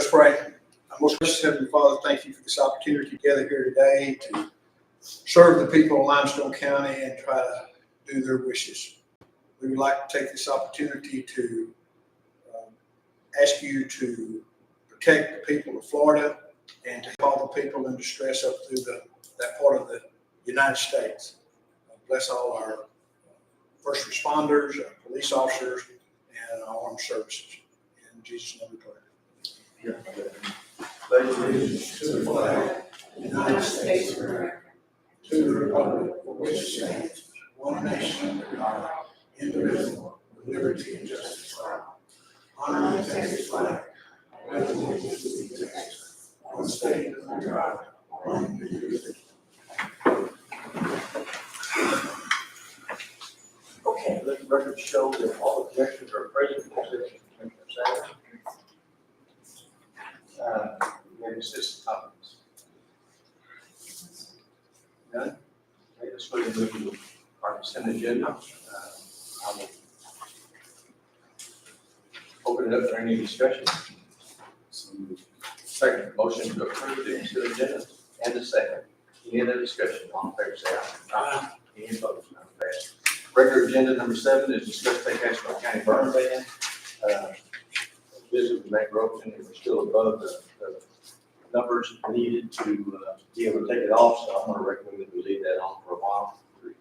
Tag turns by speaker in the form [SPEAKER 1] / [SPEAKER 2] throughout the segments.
[SPEAKER 1] Let's pray. Our most gracious Heavenly Father, thank you for this opportunity to gather here today to serve the people of Limestone County and try to do their wishes. We would like to take this opportunity to ask you to protect the people of Florida and to help all the people in distress up through that part of the United States. Bless all our first responders, our police officers, and our armed services. In Jesus' name we pray.
[SPEAKER 2] Pledge allegiance to the flag of the United States of America, to the republic for which it stands, one nation under God, indivisible, with liberty and justice for all. Honor the Texas flag, pledge allegiance to the Texas, one state under God, one indivisible. Okay, let the record show that all objections are present. Any citizen comments? None? Okay, let's go ahead and move to our consent agenda. I will open it up for any discussion. Second, motion to approve the consent agenda and the second. Any other discussion? All in favor, say aye. Any opposed? None passed. Regular agenda number 7 is discuss take action on county burn ban. Visit with Matt Robertson, and we're still above the numbers needed to be able to take it off, so I'm going to recommend that we leave that on for a while. We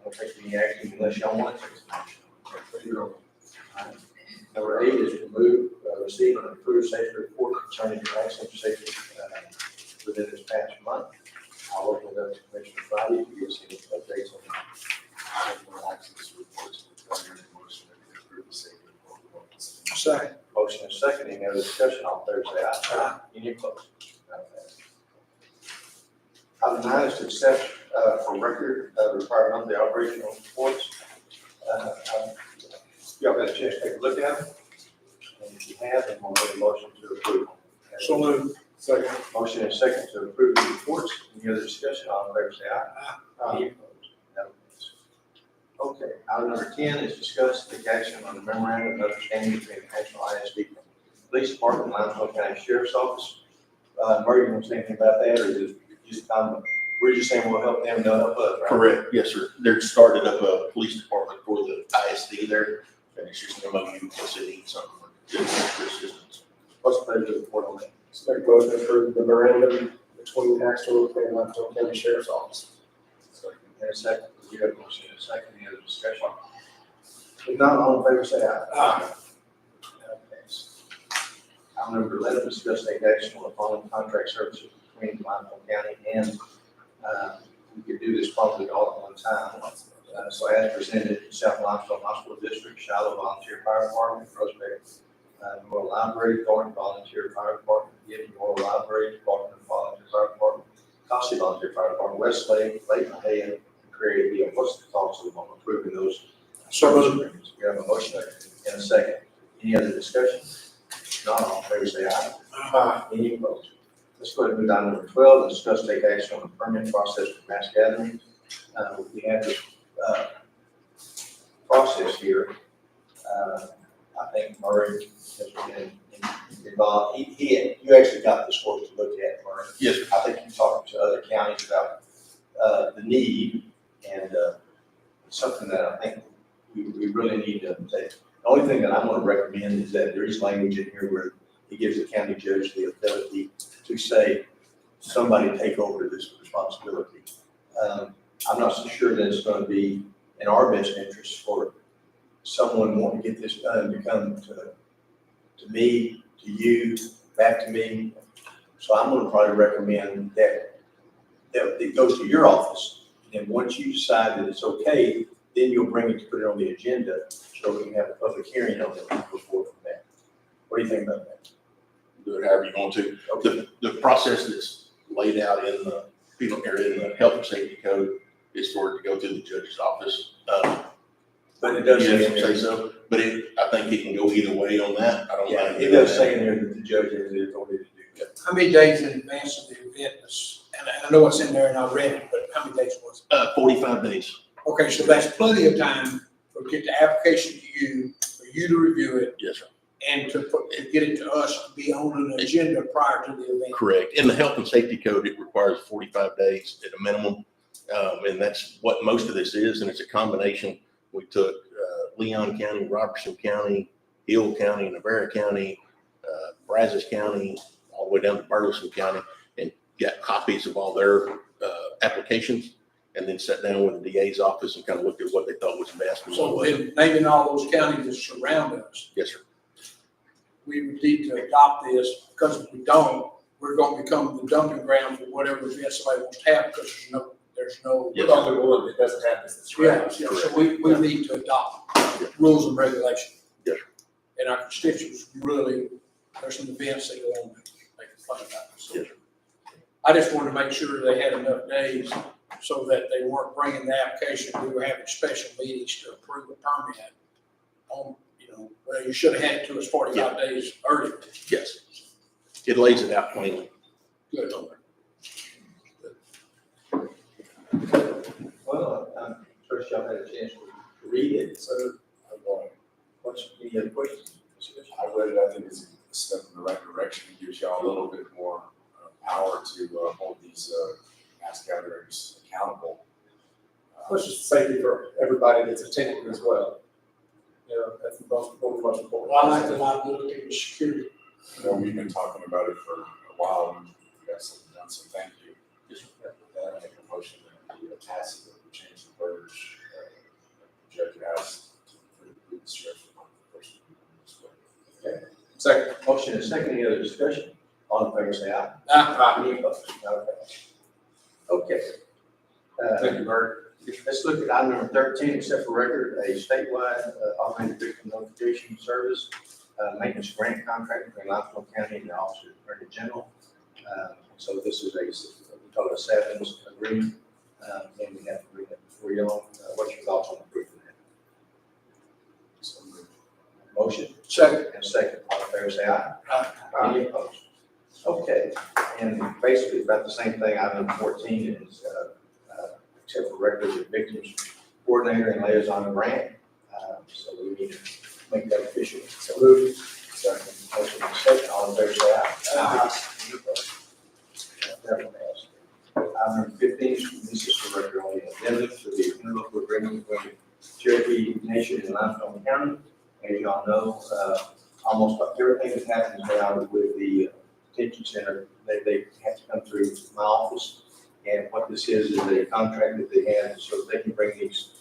[SPEAKER 2] won't take any action unless y'all want to take some action. Number 8 is remove, receive and approve safety report concerning the accident safety within this past month. I'll open it up to Commissioner Friday to give us any updates on that.
[SPEAKER 3] Accident reports regarding the motion to approve the safety report.
[SPEAKER 1] Second.
[SPEAKER 2] Motion is second. Any other discussion on Thursday? Aye. Any opposed? Item 9 is to accept for record required monthly operational reports. Y'all got a chance to take a look at them? And if you have, then we'll make a motion to approve.
[SPEAKER 1] So moved.
[SPEAKER 2] Second. Motion is second to approve the reports. Any other discussion on Thursday? Aye. Any opposed? No. Okay, item number 10 is discuss take action on the memorandum of understanding between the National ISD Police Department and Limestone County Sheriff's Office. Murray, you want to say anything about that, or is it just we're just saying we'll help them and they'll help us, right?
[SPEAKER 4] Correct, yes, sir. They're starting up a police department for the ISD there, and it's just an MOU because they need something for assistance.
[SPEAKER 2] What's the pleasure of the report on that?
[SPEAKER 5] Make a motion to approve the memorandum between tax and Limestone County Sheriff's Office.
[SPEAKER 2] In a second, we have a motion in a second. Any other discussion? If not, all in favor say aye.
[SPEAKER 1] Aye.
[SPEAKER 2] Item number 11, discuss take action on the following contract services between Limestone County and we could do this probably all at one time. So as presented, South Limestone Hospital District, Shiloh Volunteer Fire Department, Prospect Memorial Library, Thornton Volunteer Fire Department, Gibbs Memorial Library, Department of Volunteer Fire Department, Cossey Volunteer Fire Department, Westlake, Layton, Hay, and Creative Deal. What's the cost of approving those?
[SPEAKER 1] So moved.
[SPEAKER 2] We have a motion and a second. Any other discussion? Not all in favor, say aye.
[SPEAKER 1] Aye.
[SPEAKER 2] Any opposed? Let's go ahead and move down to number 12 and discuss take action on the permit process for mass gatherings. We have this process here. I think Murray has been involved. You actually got this work to look at, Murray.
[SPEAKER 4] Yes, sir.
[SPEAKER 2] I think you talked to other counties about the need and something that I think we really need to take. The only thing that I'm going to recommend is that there is language in here where it gives the county judge the ability to say, somebody take over this responsibility. I'm not so sure that it's going to be in our best interest for someone wanting to get this done to come to me, to you, back to me. So I'm going to probably recommend that it goes to your office. And once you decide that it's okay, then you'll bring it to put it on the agenda so we can have a public hearing on it and go forward from there. What do you think about that?
[SPEAKER 4] Do it however you want to. The process that's laid out in the health and safety code is for it to go through the judge's office.
[SPEAKER 2] But it does
[SPEAKER 4] say so. But I think it can go either way on that. I don't know.
[SPEAKER 2] It does say in there that the judge has the authority to do that.
[SPEAKER 1] How many days in advance of the event is, and I know it's in there and I read it, but how many days was it?
[SPEAKER 4] 45 days.
[SPEAKER 1] Okay, so that's plenty of time to get the application to you, for you to review it,
[SPEAKER 4] Yes, sir.
[SPEAKER 1] and to get it to us to be on an agenda prior to the event.
[SPEAKER 4] Correct. In the health and safety code, it requires 45 days at a minimum. And that's what most of this is. And it's a combination. We took Leon County, Robertson County, Hill County, Navarre County, Brazos County, all the way down to Burleson County, and got copies of all their applications, and then sat down with the DA's office and kind of looked at what they thought was best. And what
[SPEAKER 1] So
[SPEAKER 4] wasn't.
[SPEAKER 1] then maybe in all those counties that surround us,
[SPEAKER 4] Yes, sir.
[SPEAKER 1] we would need to adopt this, because if we don't, we're gonna become the dumping ground for whatever event somebody wants to have, because there's no.
[SPEAKER 4] Yes.
[SPEAKER 5] We're the only one that doesn't have this.
[SPEAKER 1] Yeah, so we need to adopt rules and regulations.
[SPEAKER 4] Yes.
[SPEAKER 1] And our constituents really, there's some events they go on to make fun about this.
[SPEAKER 4] Yes.
[SPEAKER 1] I just wanted to make sure they had enough days so that they weren't bringing the application, we were having special meetings to approve a permit on, well, you should have had it to us 45 days earlier.
[SPEAKER 4] Yes. It lays it out plainly.
[SPEAKER 1] Good.
[SPEAKER 2] Well, I'm sure y'all had a chance to read it, so what's any other questions?
[SPEAKER 3] I read it, I think it's a step in the right direction. It gives y'all a little bit more power to hold these mass gatherings accountable.
[SPEAKER 5] Push safety for everybody that's attending as well. That's the most important.
[SPEAKER 1] Well, I like the liability and security.
[SPEAKER 3] We've been talking about it for a while, and we got something done, so thank you. I make a motion that we pass it, that we change the verbiage. Judge asked for the instruction on the first reading.
[SPEAKER 2] Okay. Second. Motion and second, any other discussion? All in favor, say aye. Any opposed? Okay.
[SPEAKER 3] Thank you, Bert.
[SPEAKER 2] Let's look at item number 13, except for record, a statewide automated victim notification service maintenance grant contract between Limestone County and the Office of the Attorney General. So this is we call it a SAVINS agreement, and we have to read it for you all. What's your thoughts on approving that?
[SPEAKER 3] So moved.
[SPEAKER 2] Motion
[SPEAKER 1] Second.
[SPEAKER 2] and second. All in favor, say aye.
[SPEAKER 1] Aye.
[SPEAKER 2] Any opposed? Okay, and basically about the same thing. Item number 14 is except for records of victims coordinator and liaison grant. So we need to make that official. So moved. Second. Motion and second. All in favor, say aye. Any opposed? That one passed. Item number 15, this is for record only, addendum to the interlocal agreement between Cherokee Nation and Limestone County. As y'all know, almost everything that happens now with the detention center, they have to come through my office. And what this is a contract that they have so they can bring these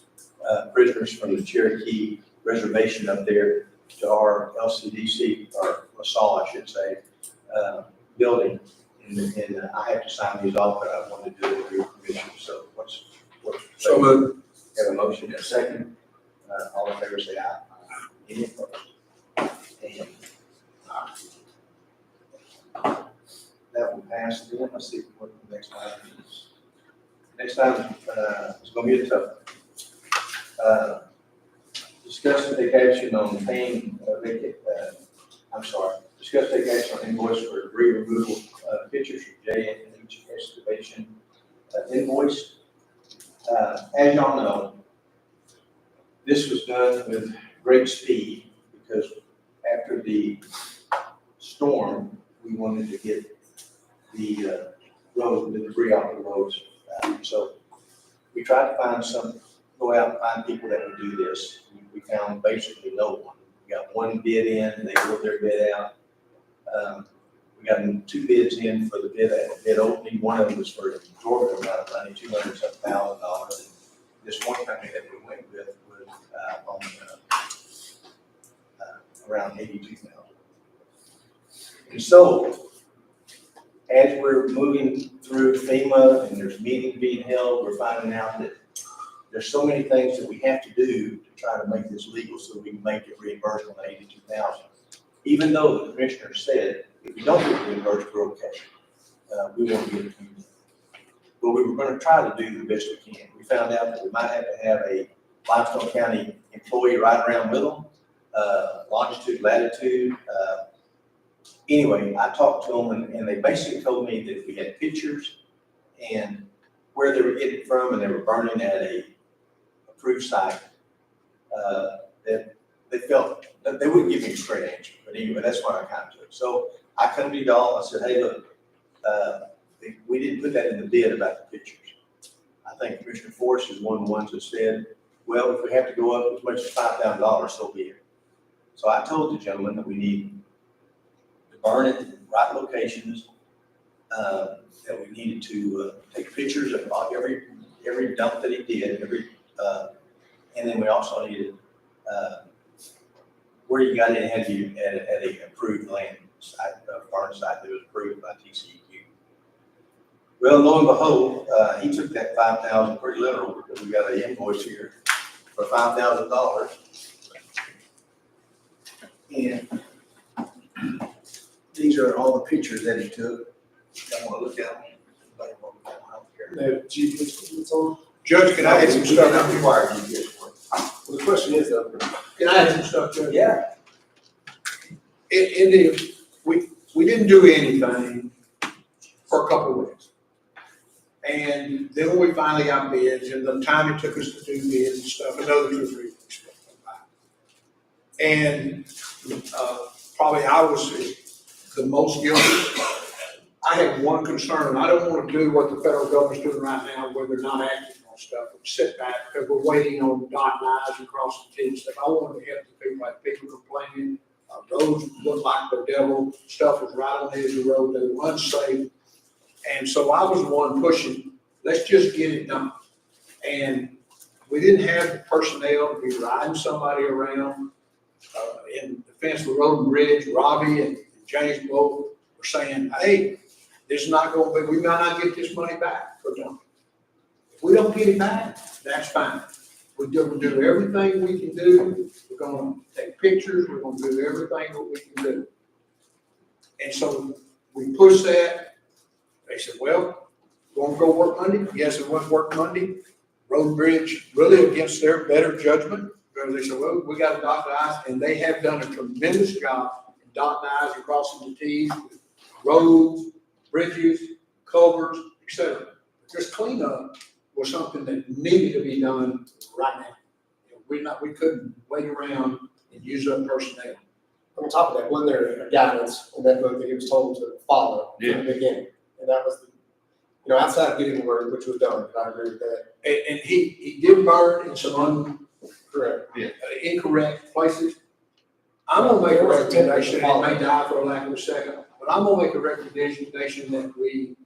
[SPEAKER 2] prisoners from the Cherokee reservation up there to our LCDC, or LaSalle, I should say, building. And I have to sign these off, but I want to do it with your permission. So what's
[SPEAKER 1] So moved.
[SPEAKER 2] have a motion and a second. All in favor, say aye. Any opposed? And that will pass then. Let's see what the next item is. Next item is going to be a tough one. Discuss and take action on paying, discuss take action on invoice for debris removal pictures from J&H excavation invoice. As y'all know, this was done with great speed because after the storm, we wanted to get the road, the debris off the roads. So we tried to go out and find people that would do this. We found basically no one. We got one bid in, and they wrote their bid out. We got 2 bids in for the bid opening. One of them was for an exorbitant amount of money, $200,000. This one company that we went with was on around $82,000. And so, as we're moving through FEMA and there's meetings being held, we're finding out that there's so many things that we have to do to try to make this legal so we can make it reimbursed on the $82,000. Even though the commissioner said, if we don't get reimbursed, we're okay. We won't get it. But we were going to try to do the best we can. We found out that we might have to have a Limestone County employee right around with them, longitude, latitude. Anyway, I talked to them and they basically told me that we had pictures and where they were getting it from, and they were burning at a approved site, that they felt that they wouldn't give me a straight answer. But anyway, that's what I kind of took. So I come to y'all, I said, hey, look, we didn't put that in the bid about the pictures. I think Commissioner Forrest is one of the ones that said, well, if we have to go up as much as $5,000, so be it. So I told the gentleman that we need to burn it in the right locations, that we needed to take pictures of every dump that he did, and then we also needed where you got it, had you at a approved land site, burn site that was approved by TCEQ. Well, lo and behold, he took that 5,000 pretty literal, because we got an invoice here for $5,000. And these are all the pictures that he took. Y'all want to look at them? Anybody want to look at them? I don't care.
[SPEAKER 5] They have GPS it's on.
[SPEAKER 1] Judge, can I add some
[SPEAKER 2] We do not
[SPEAKER 1] stuff?
[SPEAKER 2] require GPS for it.
[SPEAKER 5] Well, the question is though,
[SPEAKER 1] Can I add some stuff, Judge?
[SPEAKER 2] Yeah.
[SPEAKER 1] We didn't do anything for a couple of weeks. And then when we finally got bids, and the time it took us to do bids and stuff, another 2 or 3 weeks. And, probably I was the most guilty. I have one concern. I don't want to do what the federal government's doing right now, where they're not acting on stuff, and sit back, because we're waiting on dotting i's and crossing t's and stuff. I wanted to help the people, like people complaining, roads look like the devil, stuff was right on the edge of the road, they were unsafe. And so I was the one pushing, let's just get it done. And we didn't have the personnel to be riding somebody around, in Defense of the Road and Bridge. Robbie and James both were saying, hey, this is not gonna be, we might not get this money back for dumping. If we don't get it back, that's fine. We'll do everything we can do. We're gonna take pictures, we're gonna do everything that we can do. And so we pushed that. They said, well, won't go work Monday? Yes, it won't work Monday. Road and Bridge, really against their better judgment, because they said, well, we got to dot the i's, and they have done a tremendous job in dotting the i's and crossing the t's, with roads, bridges, culverts, et cetera. Just cleanup was something that needed to be done right now. You know, we couldn't wait around and use up personnel.
[SPEAKER 5] On top of that, wasn't there a guidance in that book that he was told to follow from the beginning? And that was, outside of getting the word, which was done, and I agree with that.
[SPEAKER 1] And he did burn in some
[SPEAKER 5] Correct.
[SPEAKER 1] incorrect places. I'm gonna make a recommendation, it may die for a lack of a second, but I'm gonna make a recommendation that we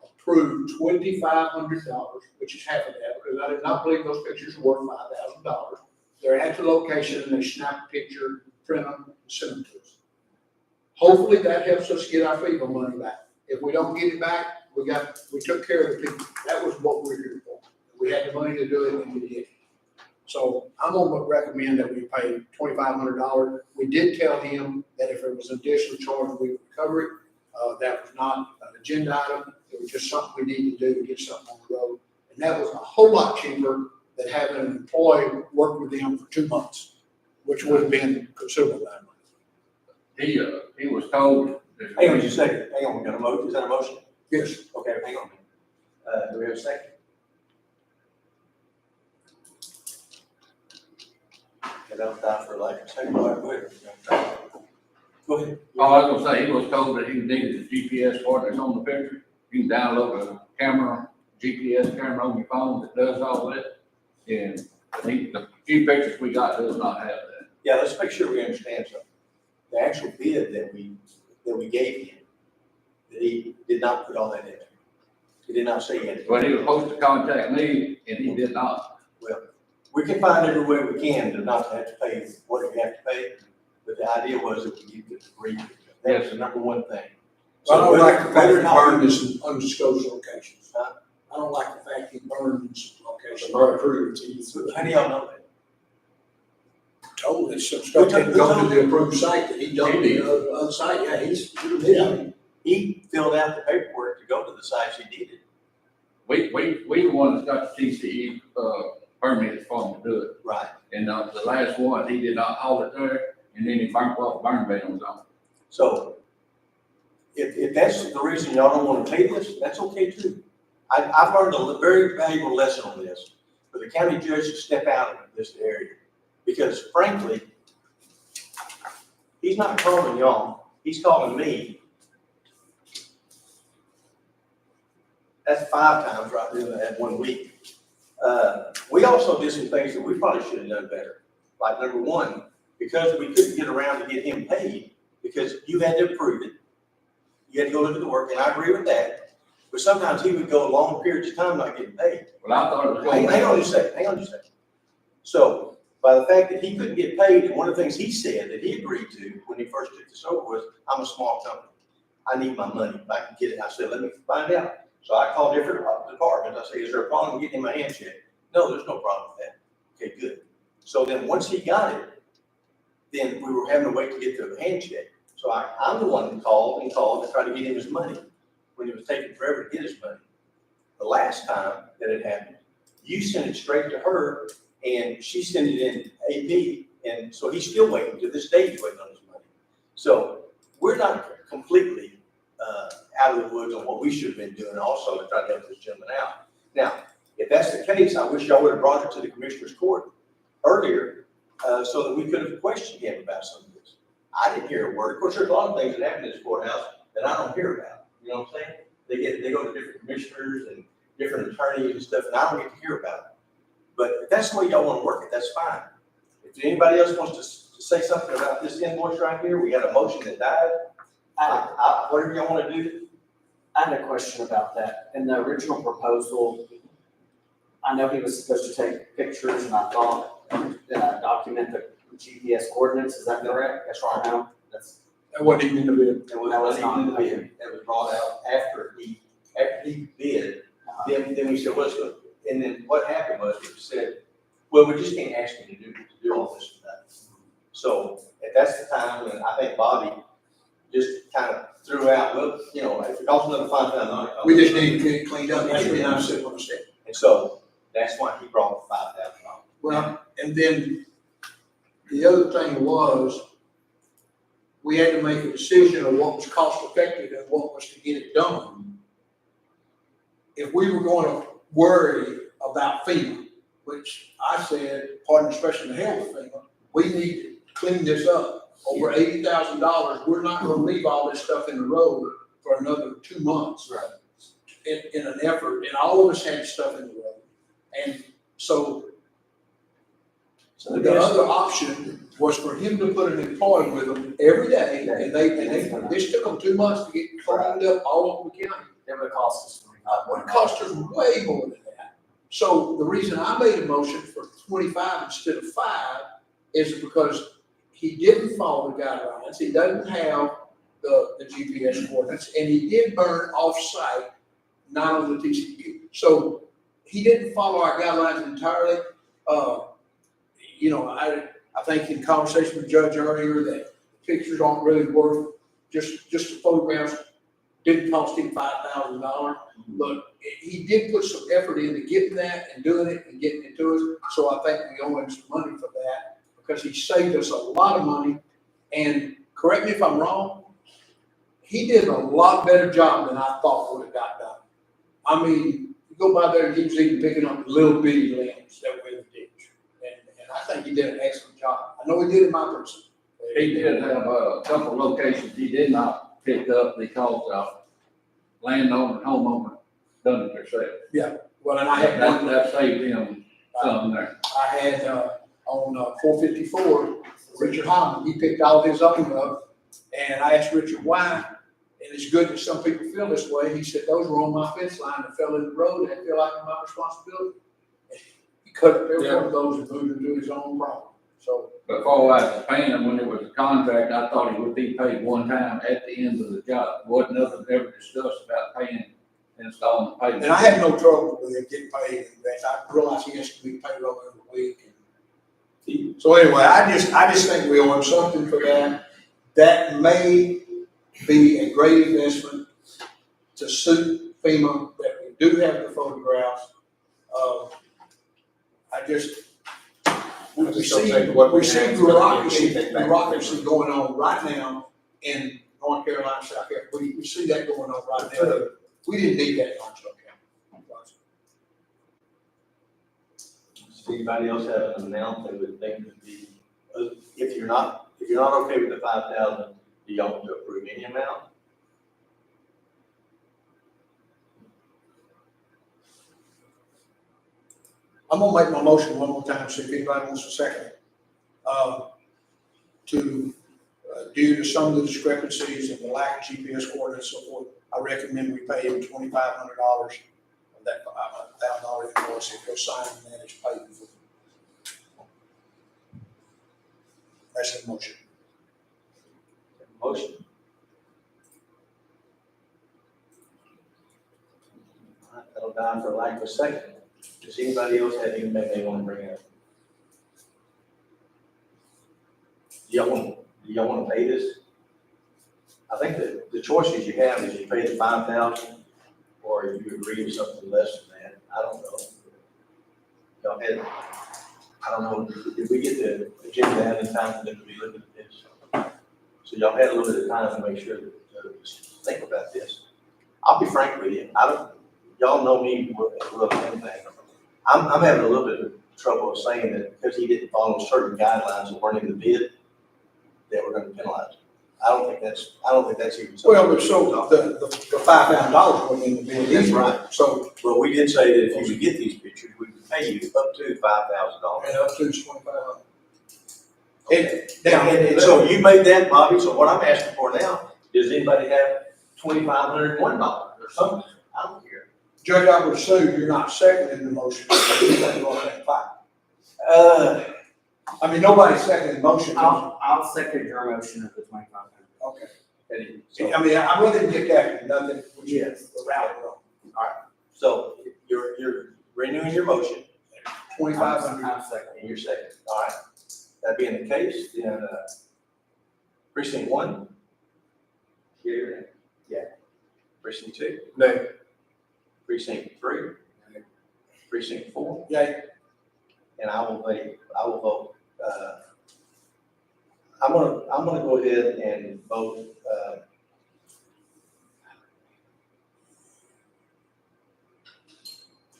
[SPEAKER 1] approve $2,500, which is half of that, because I did not believe those pictures were worth $5,000. They're at the location, and they snap a picture, print them, and send them to us. Hopefully that helps us get our FEMA money back. If we don't get it back, we took care of the people. That was what we were here for. We had the money to do it, and we did. So I'm gonna recommend that we pay $2,500. We did tell him that if there was additional charge, we would cover it. That was not an agenda item. It was just something we needed to do to get something on the road. And that was a whole lot cheaper than having an employee work with them for 2 months, which would have been considerable amount of money.
[SPEAKER 6] He was told.
[SPEAKER 2] Hang on just a second. Hang on, we got a motion. Is that a motion?
[SPEAKER 1] Yes.
[SPEAKER 2] Okay, hang on. Do we have a second? Okay, that'll die for like a second. Go ahead. Go ahead.
[SPEAKER 6] All I was gonna say, he was told that he needed the GPS coordinates on the picture. You can download a camera, GPS camera on your phone that does all that. And the few pictures we got does not have that.
[SPEAKER 2] Yeah, let's make sure we understand something. The actual bid that we gave him, that he did not put all that in. He did not say anything.
[SPEAKER 6] But he was supposed to contact me and he did not.
[SPEAKER 2] Well, we can find every way we can to not have to pay what we have to pay, but the idea was that we need to agree. That was the number one thing.
[SPEAKER 1] I don't like the fact
[SPEAKER 2] whether
[SPEAKER 1] he
[SPEAKER 2] or not
[SPEAKER 1] burned
[SPEAKER 2] we-
[SPEAKER 1] this in undisclosed locations.
[SPEAKER 2] Huh?
[SPEAKER 1] I don't like the fact he burned in some locations.
[SPEAKER 5] Burn approved.
[SPEAKER 2] How do y'all know that?
[SPEAKER 1] Told that some stuff didn't go to the approved site, that he dumped the other site, yeah,
[SPEAKER 2] He filled out the paperwork to go to the sites he needed.
[SPEAKER 6] We the one that got the TCE, permit for him to do it.
[SPEAKER 2] Right.
[SPEAKER 6] And, the last one, he did not haul it there and then he burnt off burn ban was on.
[SPEAKER 2] So if that's the reason y'all don't want to pay this, that's okay too. I've learned a very valuable lesson on this, for the county judge to step out of this area. Because frankly, he He's not calling y'all, he's calling me. That's 5 times right there in that 1 week. We also did some things that we probably should have done better. Like number one, because we couldn't get around to get him paid, because you had to approve it. You had to go look at the work, and I agree with that. But sometimes he would go long periods of time not getting paid.
[SPEAKER 6] Well, I thought it was.
[SPEAKER 2] Hang on just a second, hang on just a second. So, by the fact that he couldn't get paid, and one of the things he said that he agreed to when he first took this over was, I'm a small company. I need my money. If I can get it, I said, let me find out. So I called different departments. I said, is there a problem with getting my hand checked? No, there's no problem with that. Okay, good. So then once he got it, then we were having to wait to get the hand check. So I'm the one that called to try to get him his money when it was taking forever to get his money. The last time that it happened, you sent it straight to her and she sent it in AP. And so he's still waiting. To this day, he's waiting on his money. So we're not completely out of the woods on what we should have been doing also to try to help this gentleman out. Now, if that's the case, I wish y'all would have brought it to the commissioner's court earlier so that we could have questioned him about some of this. I didn't hear a word. Of course, there's a lot of things that happen in this courthouse that I don't hear about. You know what I'm saying? They go to different commissioners and different attorneys and stuff, and I don't get to hear about it. But if that's the way y'all want to work it, that's fine. If anybody else wants to say something about this invoice right here, we got a motion that died. Whatever y'all want to do.
[SPEAKER 7] I had a question about that. In the original proposal, I know he was supposed to take pictures and I thought document the GPS coordinates. Is that correct?
[SPEAKER 2] That's right.
[SPEAKER 7] No, that's,
[SPEAKER 1] That wasn't even in the bid.
[SPEAKER 2] That was
[SPEAKER 7] That was
[SPEAKER 2] not in the
[SPEAKER 7] not-
[SPEAKER 2] bid. That was brought out after he bid. Then we said, what's good? And then what happened was it said, well, we just can't ask him to do all this for that. So that's the time when I think Bobby just kind of threw out, well, you know, if it costs another $5,000.
[SPEAKER 1] We just need to get it cleaned up. That's what I said when I said.
[SPEAKER 2] And so that's why he brought the $5,000.
[SPEAKER 1] Well, and then the other thing was, we had to make a decision of what was cost effective and what was to get it done. If we were going to worry about FEMA, which I said, pardon especially the hell with FEMA, we need to clean this up. Over $80,000, we're not gonna leave all this stuff in the road for another 2 months.
[SPEAKER 7] Right.
[SPEAKER 1] In an effort, and all of us had stuff in the road. And so the other option was for him to put an employee with them every day, and this took them 2 months to get cleaned up all over the county.
[SPEAKER 7] it would cost us.
[SPEAKER 1] It cost us way more than that. So the reason I made a motion for 25 instead of 5 is because he didn't follow the guidelines. He doesn't have the GPS coordinates, and he did burn off-site, not on the TCU. So he didn't follow our guidelines entirely. You know, I think in conversation with the judge earlier that pictures aren't really worth, just the photographs didn't cost him $5,000, but he did put some effort into getting that and doing it and getting it to us. So I think we owe him some money for that because he saved us a lot of money. And correct me if I'm wrong, he did a lot better job than I thought would have got done. I mean, you go by there and he was even picking up little bitty limbs that were in the ditch. And I think he did an excellent job. I know he did in my person.
[SPEAKER 6] He did have a couple locations he did not pick up because landowner and homeowner done it themselves.
[SPEAKER 1] Well, and I had one,
[SPEAKER 6] That saved him some there.
[SPEAKER 1] I had, on 454, Richard Hyman, he picked all his own up, and I asked Richard why, and it's good that some people feel this way. He said, those were on my fence line that fell in the road, and I feel like it's my responsibility. He cut up every one of those and moved them to his own property, so.
[SPEAKER 6] Before I was paying him, when it was a contract, I thought he would be paid one time at the end of the job. Wasn't nothing ever discussed about paying, installing the payment.
[SPEAKER 1] And I had no trouble with him getting paid, and I realized he has to be paid over every week. So anyway, I just think we owe him something for that. That may be a great investment to suit FEMA, that we do have the photographs. We see bureaucracy going on right now in North Carolina, South Carolina. We see that going on right now. We didn't need that in Limestone County.
[SPEAKER 2] Does anybody else have an amount they would think would be, if if you're not okay with the 5,000, do y'all want to approve any amount?
[SPEAKER 1] I'm gonna make my motion one more time, see if anybody wants a second it. Due to some of the discrepancies and the lack of GPS coordinates and so forth, I recommend we pay him $2,500 of that $500,000 invoice if he'll sign and then it's paid for. That's the motion.
[SPEAKER 2] Motion. All right, that'll die for lack of a second. Does anybody else have anything they want to bring up? Do y'all want to pay this? I think that the choices you have is you pay the 5,000 or you agree to something less than that. I don't know. Y'all had, I don't know, did we get the agenda out in time for them to be looking at this? So y'all had a little bit of time to make sure to think about this. I'll be frank with you, y'all know me well as anything. I'm having a little bit of trouble saying that because he didn't follow certain guidelines that weren't in the bid, that we're gonna penalize him. I don't think that's even.
[SPEAKER 1] Well, but so the $5,000 went in the bid.
[SPEAKER 2] That's right.
[SPEAKER 1] So,
[SPEAKER 2] Well, we did say that if you would get these pictures, we would pay you up to $5,000.
[SPEAKER 1] and up to $2,500.
[SPEAKER 2] And so you made that, Bobby, so what I'm asking for now, does anybody have $2,501 or something? I don't care.
[SPEAKER 1] Judge, I would assume you're not seconding the motion. I mean, nobody's seconding the motion.
[SPEAKER 7] I'll second your motion of the 2,500.
[SPEAKER 1] Okay.
[SPEAKER 2] So,
[SPEAKER 1] I mean, I really didn't get that, nothing, which is around it.
[SPEAKER 2] so you're renewing your motion
[SPEAKER 1] 2,500.
[SPEAKER 7] I'm second.
[SPEAKER 2] and you're second, all right? That being the case, then, precinct 1? Here.
[SPEAKER 5] Yeah.
[SPEAKER 2] Precinct 2?
[SPEAKER 5] No.
[SPEAKER 2] Precinct 3? Precinct 4?
[SPEAKER 1] Yay.
[SPEAKER 2] And I will vote, I'm gonna go ahead and vote,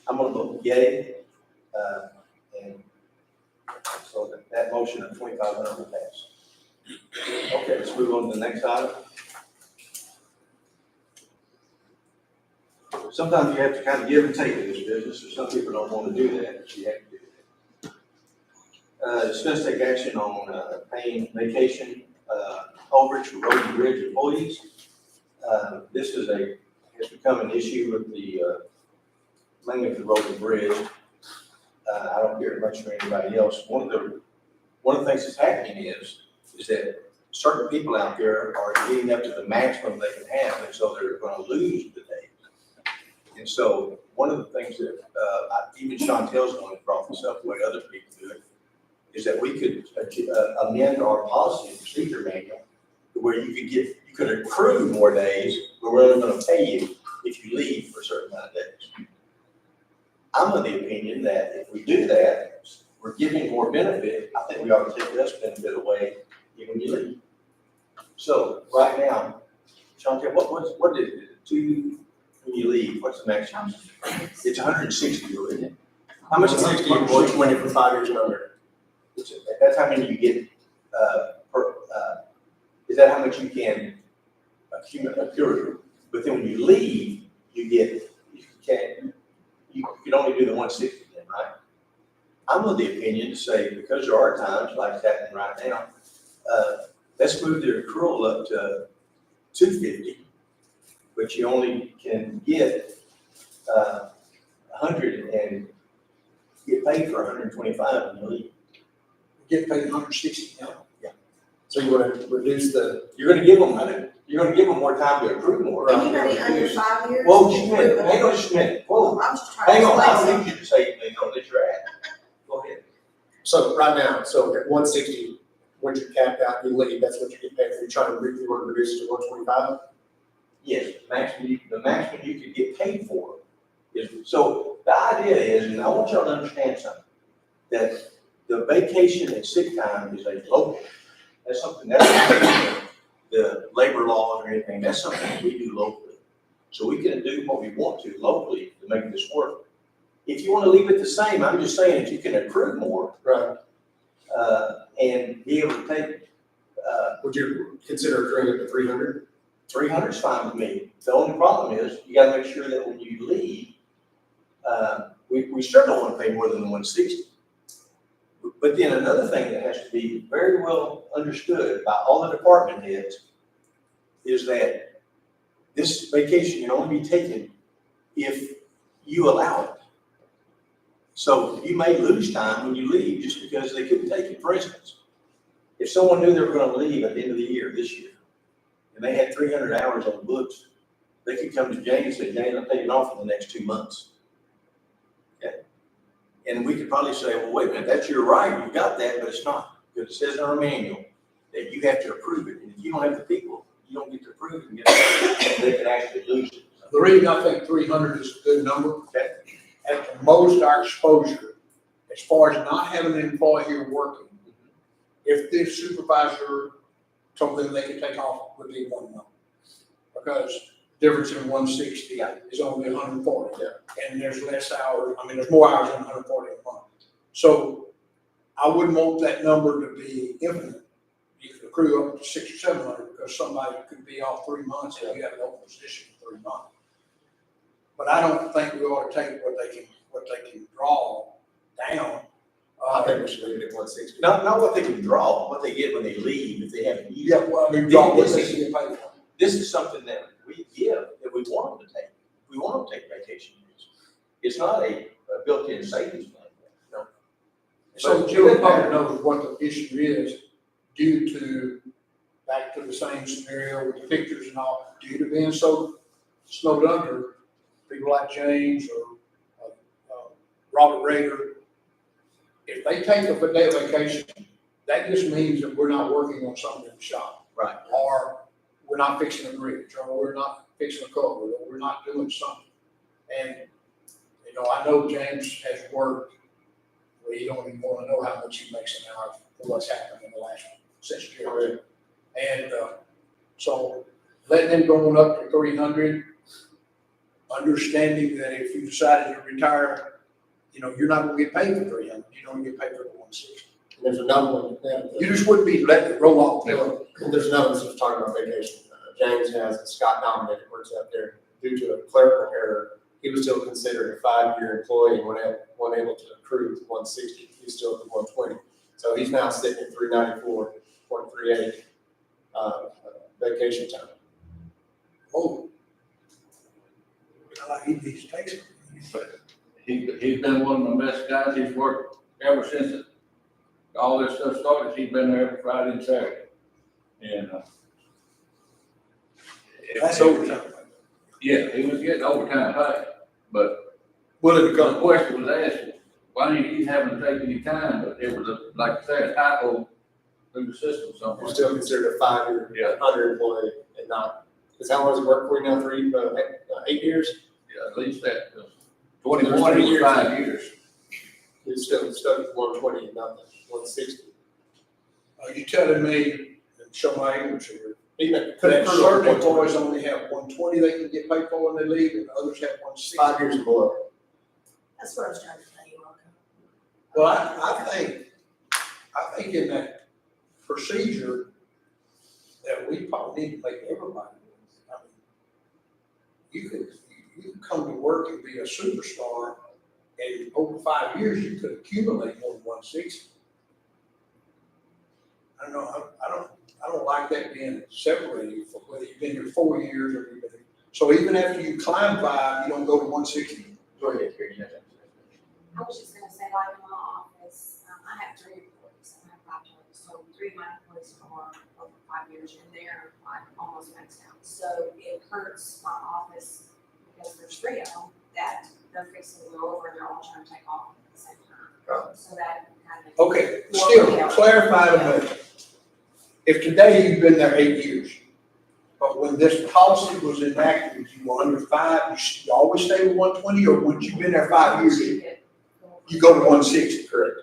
[SPEAKER 2] I'm gonna vote yay, and so that motion of 2,500 will pass. Okay, let's move on to the next item. Sometimes you have to kind of give and take in this business, or some people don't want to do that, but you have to do that. Discuss take action on paying vacation overage for road and bridge employees. This has become an issue with mainly with the road and bridge. I don't hear it much from anybody else. One of the things that's happening is that certain people out there are getting up to the maximum they can have, and so they're going to lose the days. And so one of the things that even Chantel's going to brought this up, the way other people do it, is that we could amend our policy and procedure manual where you could accrue more days, but we're only going to pay you if you leave for a certain amount of days. I'm of the opinion that if we do that, we're giving more benefit. I think we ought to take less benefit away when you leave. So right now, Chantel, what is it? When you leave, what's the maximum? It's 160, isn't it? How much is
[SPEAKER 5] 60 and 120 for 5 years and under.
[SPEAKER 2] That's how many you get is that how much you can accrue? But then when you leave, you can only do the 160 then, right? I'm of the opinion to say, because there are times like it's happening right now, let's move the accrual up to 250, but you only can get 100 and get paid for 125 when you leave.
[SPEAKER 1] Get paid 160 now.
[SPEAKER 5] So you want to reduce the,
[SPEAKER 2] You're gonna give them more time to accrue more.
[SPEAKER 8] Anybody under 5 years?
[SPEAKER 2] Whoa, just a minute, hang on just a minute, whoa,
[SPEAKER 8] I was just trying to
[SPEAKER 2] hang on, I
[SPEAKER 8] explain
[SPEAKER 2] don't need you to say anything, don't let your ass. Go ahead.
[SPEAKER 5] so right now, so at 160, once you're capped out, you leave, that's what you get paid for. You're trying to reduce it to 125?
[SPEAKER 2] Yes, the maximum you could get paid for is, so the idea is, and I want y'all to understand something, that the vacation and sick time is a local. That's something, that's not the labor laws or anything, that's something that we do locally. So we can do what we want to locally to make this work. If you want to leave it the same, I'm just saying if you can accrue more,
[SPEAKER 5] Right.
[SPEAKER 2] and be able to take
[SPEAKER 5] Would you consider accruing it to 300?
[SPEAKER 2] 300 is fine with me. The only problem is, you gotta make sure that when you leave, we sure don't wanna pay more than the 160. But then another thing that has to be very well understood by all the department heads is that this vacation can only be taken if you allow it. So you may lose time when you leave just because they couldn't take it. For instance, if someone knew they were gonna leave at the end of the year, this year, and they had 300 hours on the books, they could come to Jane and say, Jane, I'm taking off for the next 2 months. Okay? And we could probably say, well, wait a minute, that's your right, you got that, but it's not. Because it says in our manual that you have to approve it, and if you don't have the people, you don't get to approve it, and get it, they can actually lose it.
[SPEAKER 1] The reason I think 300 is a good number,
[SPEAKER 2] Okay?
[SPEAKER 1] at the most our exposure, as far as not having an employee here working, if the supervisor told them they could take off, would be 1 month. Because difference in 160 is only 140.
[SPEAKER 5] Yeah.
[SPEAKER 1] And there's less hours, I mean, there's more hours than 140 a month. So I wouldn't want that number to be infinite. You could accrue up to 600 or 700 because somebody could be off 3 months and you have an open position for 3 months. But I don't think we ought to take what they can draw down.
[SPEAKER 5] I think we should leave it at 160.
[SPEAKER 2] Not what they can draw, what they get when they leave, if they haven't used
[SPEAKER 1] Yeah,
[SPEAKER 2] it.
[SPEAKER 1] well, I mean, draw what they can get paid for.
[SPEAKER 2] This is something that we give, that we want them to take. We want them to take vacation days. It's not a built-in savings plan. No.
[SPEAKER 1] So
[SPEAKER 2] But
[SPEAKER 1] Joe
[SPEAKER 2] it
[SPEAKER 1] probably
[SPEAKER 2] matters.
[SPEAKER 1] knows what the issue is due to, back to the same scenario with the pictures and all, due to being so snowed under, people like James or Robert Rader, if they take a day of vacation, that just means that we're not working on something in the shop.
[SPEAKER 2] Right.
[SPEAKER 1] Or we're not fixing a bridge, or we're not fixing a culvert, or we're not doing something. And, you know, I know James has worked where you don't even want to know how much he makes an hour for what's happened in the last 6 years. And so letting them go on up to 300, understanding that if you decided to retire, you know, you're not going to get paid for 300, you don't get paid for the 160.
[SPEAKER 5] And there's another one,
[SPEAKER 1] You just wouldn't be letting it roll off.
[SPEAKER 5] and there's another one that's talking about vacation. James has, Scott nominated, works out there, due to a clerical error, he was still considered a 5-year employee and wasn't able to accrue to 160, he's still at the 120. So he's now sitting at 394.38 vacation time.
[SPEAKER 1] Oh. I like he needs to take it.
[SPEAKER 6] He's been one of the best guys. He's worked ever since all this stuff started. He's been there every Friday and Saturday. And,
[SPEAKER 1] That's overtime.
[SPEAKER 6] yeah, he was getting overtime pay, but
[SPEAKER 1] Will it
[SPEAKER 6] the
[SPEAKER 1] become?
[SPEAKER 6] question was asked, why didn't you haven't taken any time? But it was like I said, a typo through the system somewhere.
[SPEAKER 5] You're still considered a 5-year
[SPEAKER 6] Yeah.
[SPEAKER 5] under employee and not, because how long has it worked for you now, 8 years?
[SPEAKER 6] Yeah, at least that,
[SPEAKER 5] There's
[SPEAKER 6] 21
[SPEAKER 5] 3
[SPEAKER 6] was
[SPEAKER 5] years.
[SPEAKER 6] 5 years.
[SPEAKER 5] He's still stuck at 120 and not the 160.
[SPEAKER 1] Are you telling me, and show my English here,
[SPEAKER 5] Even
[SPEAKER 1] that certain employees only have 120 they can get paid for when they leave and others have 160?
[SPEAKER 5] 5 years and below.
[SPEAKER 8] That's what I was trying to tell you, Marco.
[SPEAKER 1] Well, I think in that procedure that we probably need to make everybody. I mean, you could come to work and be a superstar, and over 5 years, you could accumulate more than 160. I don't know, I don't like that being separated from whether you've been here 4 years or you've been, so even after you climb 5, you don't go to 160.
[SPEAKER 2] Go ahead, Carrie.
[SPEAKER 8] I was just gonna say, like in my office, I have 3 employees, and I have 5 total, so 3 of my employees are over 5 years, and they're like almost maxed out. So it hurts my office, because there's 3 of them, that they're fixing to go over, and they're all trying to take off at the same time. So that kind of.
[SPEAKER 1] Okay, still, clarify to me. If today you've been there 8 years, but when this policy was enacted, you were under 5, you always stay with 120, or once you've been there 5 years, you go to 160?
[SPEAKER 5] Correct.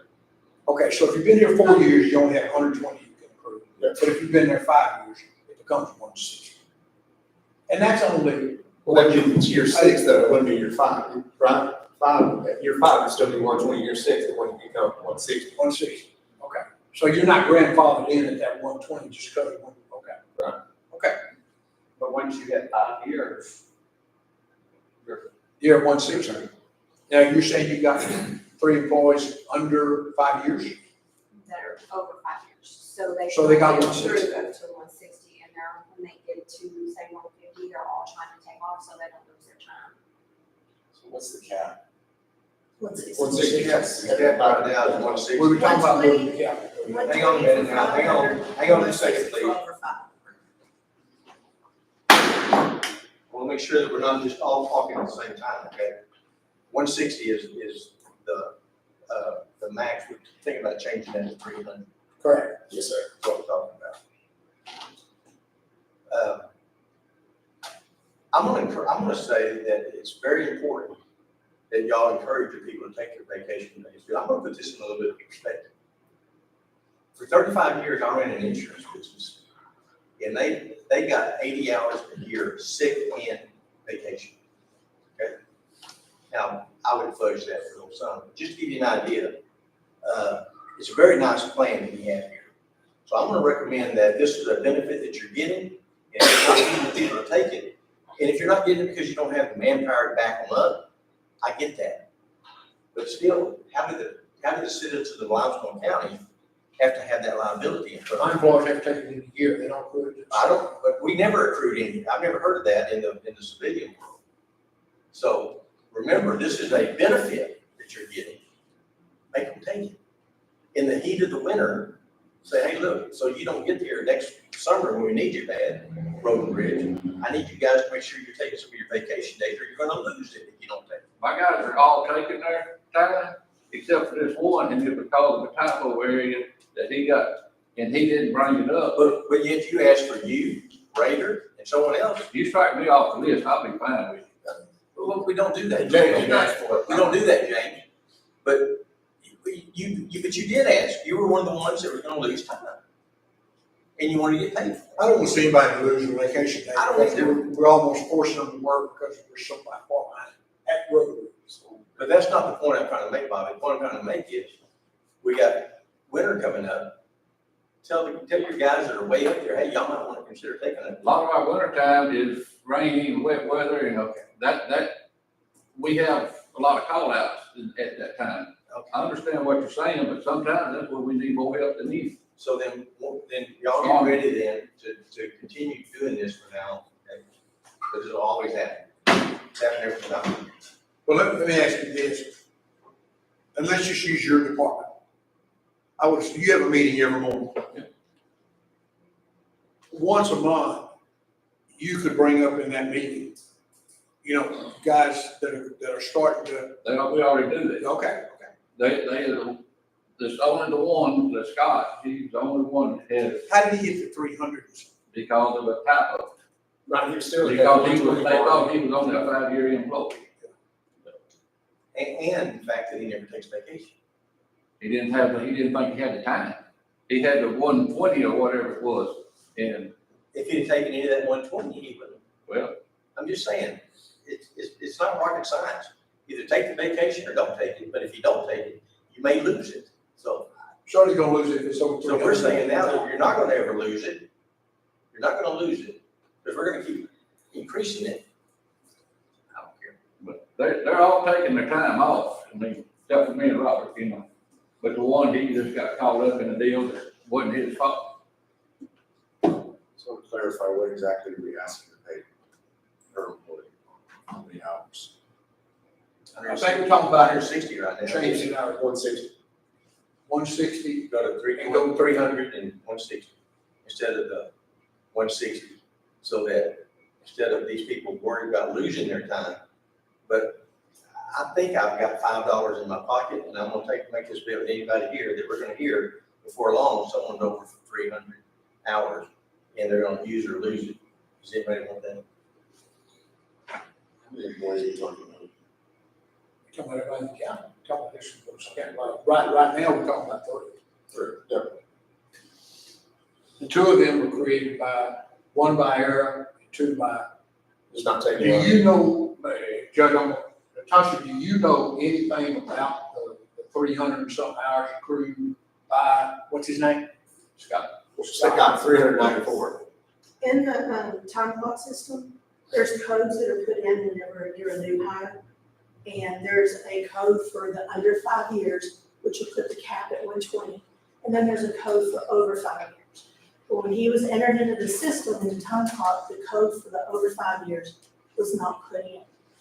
[SPEAKER 1] Okay, so if you've been here 4 years, you only have 120 you can accrue.
[SPEAKER 5] Yeah.
[SPEAKER 1] But if you've been there 5 years, it becomes 160. And that's only,
[SPEAKER 5] Well, that means it's year 6 though, it wouldn't be year 5, right? Year 5 would still be 120, year 6, it wouldn't become 160.
[SPEAKER 1] 160, okay. So you're not grandfathered in at that 120 just because you want, okay.
[SPEAKER 5] Right.
[SPEAKER 1] Okay,
[SPEAKER 7] But once you hit 5 years,
[SPEAKER 1] you're at 160. Now, you're saying you got 3 employees under 5 years?
[SPEAKER 8] That are over 5 years, so they.
[SPEAKER 1] So they got
[SPEAKER 8] go
[SPEAKER 1] 160.
[SPEAKER 8] through up to 160, and they're, when they get to, say, 150, they're all trying to take off, so they don't lose their time.
[SPEAKER 3] So what's the cap?
[SPEAKER 5] 160.
[SPEAKER 2] Yes, yeah, right now, it's 160.
[SPEAKER 1] We were talking about moving the cap.
[SPEAKER 2] Hang on a minute now, hang on a second, please. I want to make sure that we're not just all talking at the same time, okay? 160 is the max, we're thinking about changing that to 300.
[SPEAKER 1] Correct.
[SPEAKER 5] Yes, sir.
[SPEAKER 2] That's what we're talking about. I'm gonna say that it's very important that y'all encourage your people to take their vacation days. I'm gonna put this in a little bit of perspective. For 35 years, I ran an insurance business, and they got 80 hours a year, sick and vacation. Okay? Now, I would fudge that for little son, but just to give you an idea, it's a very nice plan that we have here. So I'm gonna recommend that this is a benefit that you're getting, and if you're not getting the people to take it, and if you're not getting it because you don't have the manpower to back them up, I get that. But still, how did the citizens of Limestone County have to have that liability in front
[SPEAKER 1] My
[SPEAKER 2] of them?
[SPEAKER 1] employees have to take it in a year, they don't accrue it.
[SPEAKER 2] I don't, but we never accrued any, I've never heard of that in the civilian world. So remember, this is a benefit that you're getting. Make them take it. In the heat of the winter, say, hey, look, so you don't get here next summer when we need you bad, road and bridge, I need you guys to make sure you're taking some of your vacation days or you're gonna lose it if you don't take it.
[SPEAKER 6] My guys are all taking their time, except for this one, and it was because of a typo area that he got, and he didn't bring it up.
[SPEAKER 2] But yet you asked for you, Raider, and someone else.
[SPEAKER 6] If you strike me off the list, I'll be fine with you.
[SPEAKER 2] Well, we don't do that.
[SPEAKER 5] James didn't ask for it.
[SPEAKER 2] We don't do that, James. But but you did ask. You were one of the ones that were gonna lose time. And you wanted to get paid for it.
[SPEAKER 1] I don't want to see anybody to lose their vacation day.
[SPEAKER 2] I don't either.
[SPEAKER 1] We're almost forcing them to work because we're so far behind at road.
[SPEAKER 2] But that's not the point I'm trying to make, Bobby. The point I'm trying to make is, we got winter coming up. Tell your guys that are way up there, hey, y'all might want to consider taking it.
[SPEAKER 6] A lot of our winter time is rainy and wet weather, and that, we have a lot of call outs at that time. I understand what you're saying, but sometimes that's where we need more help than need.
[SPEAKER 2] So then y'all get ready then to continue doing this from now on, okay? Because it'll always happen. It's happening every time.
[SPEAKER 1] Well, let me ask you this. And let's just use your department. You have a meeting every morning. Once a month, you could bring up in that meeting, guys that are starting to,
[SPEAKER 6] We already do that.
[SPEAKER 1] okay.
[SPEAKER 6] There's only the one, the Scott, he's the only one that has,
[SPEAKER 1] How did he get to 300?
[SPEAKER 6] because of a typo.
[SPEAKER 5] Right, he was still.
[SPEAKER 6] Because they thought he was only a 5-year employee.
[SPEAKER 2] And the fact that he never takes vacation.
[SPEAKER 6] He didn't think he had the time. He had the 120 or whatever it was, and,
[SPEAKER 2] If he'd taken any of that 120, he wouldn't.
[SPEAKER 6] well,
[SPEAKER 2] I'm just saying, it's not rocket science. Either take the vacation or don't take it, but if you don't take it, you may lose it. So
[SPEAKER 1] Shorty's gonna lose it if it's over 300.
[SPEAKER 2] we're saying now that you're not gonna ever lose it. You're not gonna lose it, because we're gonna keep increasing it. I don't care.
[SPEAKER 6] but they're all taking their time off. I mean, except for me and Robert, But the one, he just got caught up in a deal that wasn't his fault.
[SPEAKER 3] So to clarify, what exactly are we asking to pay per employee? How many hours?
[SPEAKER 1] I think we're talking about
[SPEAKER 2] 160 right now.
[SPEAKER 1] Change it out,
[SPEAKER 5] 160.
[SPEAKER 1] 160,
[SPEAKER 2] Go to
[SPEAKER 1] and go 300.
[SPEAKER 2] and 160 instead of the 160, so that instead of these people worried about losing their time, but I think I've got $5 in my pocket, and I'm gonna make this bill with anybody here that we're gonna hear before long, someone's over for 300 hours, and they're gonna use or lose it. Does anybody want that?
[SPEAKER 3] How many employees are you talking about?
[SPEAKER 1] Talking about everybody in the county, talking about this, right now, we're talking about 30.
[SPEAKER 5] Yeah.
[SPEAKER 1] The 2 of them were created one by error, and 2 by.
[SPEAKER 5] It's not
[SPEAKER 1] Do
[SPEAKER 5] taking.
[SPEAKER 1] you know, Judge, Natasha, do you know anything about the 300 and some hours accrued by, what's his name?
[SPEAKER 6] Scott.
[SPEAKER 5] They got 394.
[SPEAKER 9] In the time clock system, there's codes that are put in whenever you're a new hire. And there's a code for the under 5 years, which will put the cap at 120. And then there's a code for over 5 years. But when he was entered into the system in the time clock, the code for the over 5 years was not put in.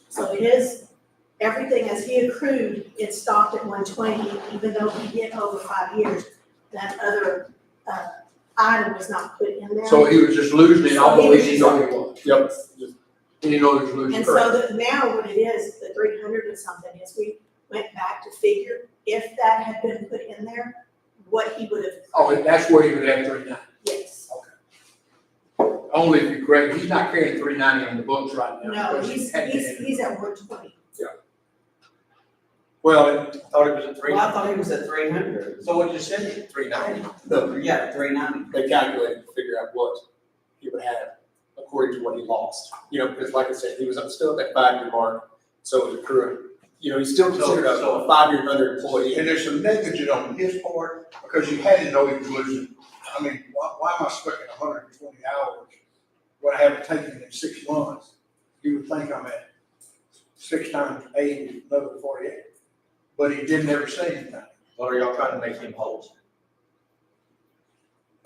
[SPEAKER 9] So everything as he accrued, it stopped at 120, even though he hit over 5 years. That other item was not put in there.
[SPEAKER 1] So he was just losing it, although he didn't know he was.
[SPEAKER 5] Yep.
[SPEAKER 1] He didn't know he was losing.
[SPEAKER 9] And so that now what it is, the 300 and something, is we went back to figure if that had been put in there, what he would have.
[SPEAKER 1] Oh, that's where he would have 390.
[SPEAKER 9] Yes.
[SPEAKER 1] Only if you correct, he's not carrying 390 on the books right now.
[SPEAKER 9] No,
[SPEAKER 1] because
[SPEAKER 9] he's
[SPEAKER 1] had been-
[SPEAKER 9] at 120.
[SPEAKER 2] Well, I thought it was at
[SPEAKER 7] Well, I thought he was at 300.
[SPEAKER 2] So what you said, 390?
[SPEAKER 5] No,
[SPEAKER 7] Yeah, 390.
[SPEAKER 5] they calculated to figure out what he would have according to what he lost. You know, because like I said, he was still at that 5-year mark, so it was accruing. You know, he's still considered
[SPEAKER 2] So-
[SPEAKER 5] a 5-year under employee.
[SPEAKER 1] And there's some negligence on his part, because you had to know he was losing. I mean, why am I stuck at 120 hours? What I haven't taken in 6 months? You would think I'm at 6 times 8 is another 48. But he didn't ever say anything.
[SPEAKER 2] What are y'all trying to make him whole?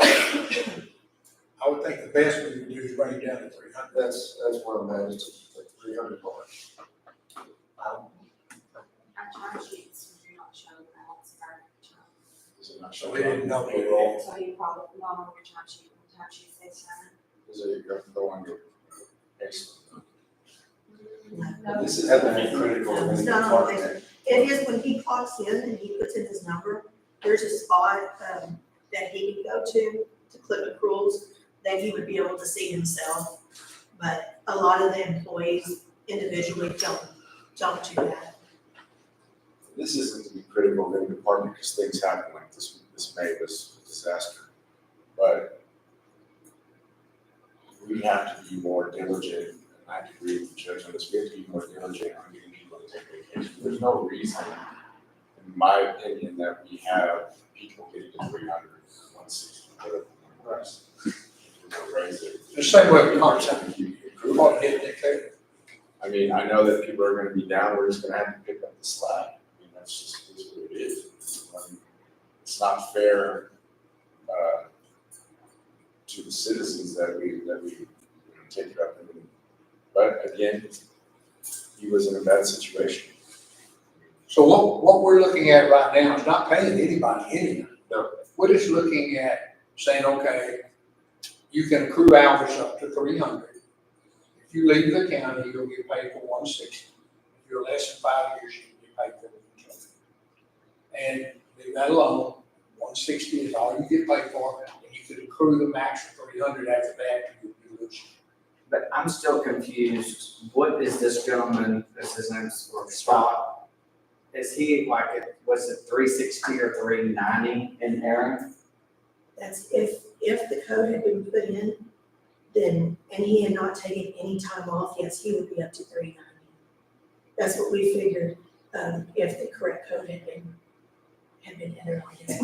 [SPEAKER 1] I would think the best we would do is bring it down to 300.
[SPEAKER 5] That's where I'm at, is the 300 mark.
[SPEAKER 8] Our time sheets do not show the balance of our time.
[SPEAKER 3] Is it not
[SPEAKER 1] So
[SPEAKER 3] showing?
[SPEAKER 1] we didn't know.
[SPEAKER 8] So he probably not on your time sheet, the time sheet says that.
[SPEAKER 3] Is it go on your case?
[SPEAKER 8] No.
[SPEAKER 3] This is having critical. in
[SPEAKER 9] It's
[SPEAKER 3] the
[SPEAKER 9] not on
[SPEAKER 3] department.
[SPEAKER 9] It is when he clocks in and he puts in his number, there's a spot that he can go to click accruals, that he would be able to see himself. But a lot of the employees individually don't do that.
[SPEAKER 3] This isn't to be critical in the department because things happen like this May was a disaster. But we have to be more diligent, and I agree with the judge on this, we have to be more diligent on getting people to take vacation. There's no reason, in my opinion, that we have people getting to 300, 160, whatever the number is. We'll raise it.
[SPEAKER 1] The same way with part-time. What did they say?
[SPEAKER 3] I mean, I know that people are gonna be down, we're just gonna have to pick up the slack. I mean, that's just, is what it is. It's not fair, to the citizens that we take it up. But again, he was in a bad situation.
[SPEAKER 1] So what we're looking at right now is not paying anybody anything.
[SPEAKER 5] No.
[SPEAKER 1] We're just looking at saying, okay, you can accrue hours up to 300. If you leave the county, you'll get paid for 160. If you're less than 5 years, you'll get paid for 120. And leave that alone, 160 is all you get paid for, and you could accrue the max of 300 after that, you would lose.
[SPEAKER 7] But I'm still confused. What is this gentleman, is his name's Scott? Is he like, was it 360 or 390 in Aaron?
[SPEAKER 9] That's if the code had been put in, then, and he had not taken any time off, yes, he would be up to 390. That's what we figured, if the correct code had been entered on his.
[SPEAKER 7] And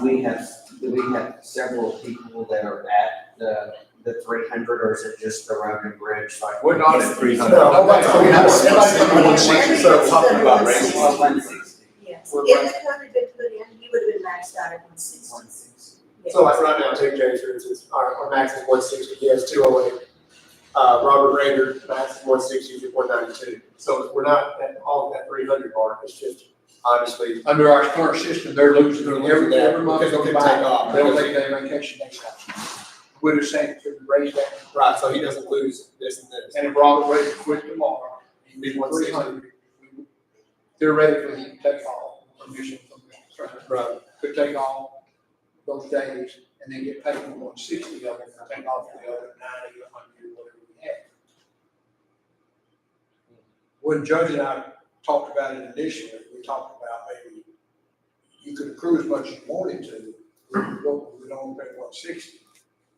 [SPEAKER 7] do we have several people that are at the 300, or is it just the road and bridge? Like,
[SPEAKER 6] We're not at 300.
[SPEAKER 5] No, nobody's
[SPEAKER 1] So we have 160,
[SPEAKER 5] so talking about
[SPEAKER 9] Everybody's
[SPEAKER 5] raising.
[SPEAKER 7] 160.
[SPEAKER 9] Yes,
[SPEAKER 5] We're
[SPEAKER 9] if the code had been put in, he would have been maxed out at 160.
[SPEAKER 7] 160.
[SPEAKER 9] Yes.
[SPEAKER 5] So like right now, take James for instance, our max is 160, he has 208. Robert Rager, max is 160, he's 192. So we're not at all that 300 mark, it's just obviously.
[SPEAKER 1] Under our current system, they're losing
[SPEAKER 5] They're losing
[SPEAKER 1] every
[SPEAKER 5] that
[SPEAKER 1] month.
[SPEAKER 5] because they
[SPEAKER 1] goes
[SPEAKER 5] can
[SPEAKER 1] by,
[SPEAKER 5] take off.
[SPEAKER 1] They'll take their vacation next time. We're just saying, to raise that,
[SPEAKER 5] Right, so he doesn't lose this and this.
[SPEAKER 1] and if Robert Ray quit tomorrow, he'd be
[SPEAKER 5] 160.
[SPEAKER 1] 300. Theoretically, he could take off permission from the treasurer.
[SPEAKER 5] Right.
[SPEAKER 1] Could take off those days and then get paid for 160 of it, and take off the other 90, 100, whatever we had. When Judge and I talked about it initially, we talked about maybe you could accrue as much as you wanted to, we don't pay 160.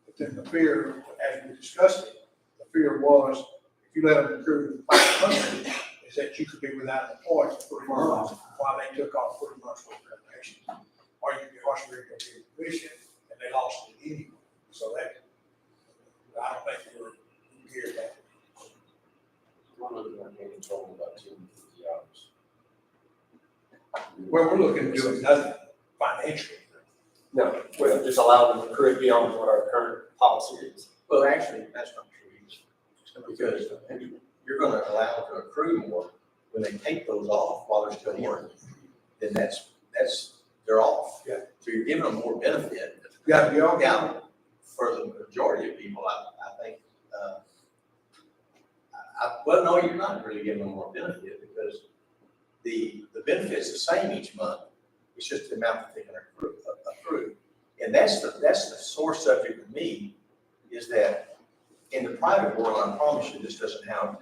[SPEAKER 1] But then the fear, as we discussed it, the fear was, if you let them accrue 500, is that you could be without employment for 3 months while they took off 3 months worth of vacation. or you can incarcerate them in prison, and they lost it anyway. So that, I don't think we're geared that.
[SPEAKER 3] One of them being in trouble about 250 hours.
[SPEAKER 1] Well, we're looking at doing nothing financially.
[SPEAKER 5] No, we'll just allow them to accrue beyond what our current policy is.
[SPEAKER 2] Well, actually, that's not true, because you're gonna allow them to accrue more when they take those off while they're still working. Then that's, they're off.
[SPEAKER 1] Yeah.
[SPEAKER 2] So you're giving them more benefit.
[SPEAKER 1] You gotta be all down.
[SPEAKER 2] Now, for the majority of people, I think, well, no, you're not really giving them more benefit, because the benefit's the same each month. It's just the amount that they can accrue. And that's the sore subject with me, is that in the private world, I promise you, this doesn't happen.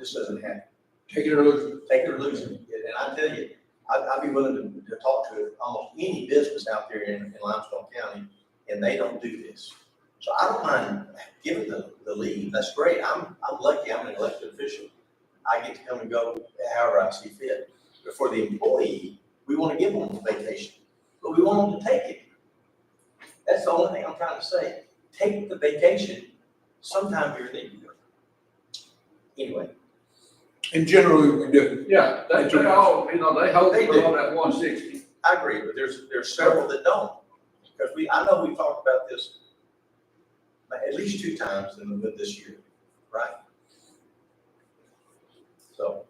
[SPEAKER 1] Take it or lose it.
[SPEAKER 2] Take it or lose it. And I tell you, I'd be willing to talk to almost any business out there in Limestone County, and they don't do this. So I don't mind giving the leave. That's great. I'm lucky. I'm an elected official. I get to come and go however I see fit. But for the employee, we want to give them vacation, but we want them to take it. That's the only thing I'm trying to say. Take the vacation sometime during the year. Anyway.
[SPEAKER 1] And generally, we do.
[SPEAKER 6] Yeah, they all, they hope
[SPEAKER 2] They
[SPEAKER 6] for
[SPEAKER 2] do.
[SPEAKER 6] all that 160.
[SPEAKER 2] I agree, but there's several that don't. Because I know we talked about this at least 2 times in this year, right? So,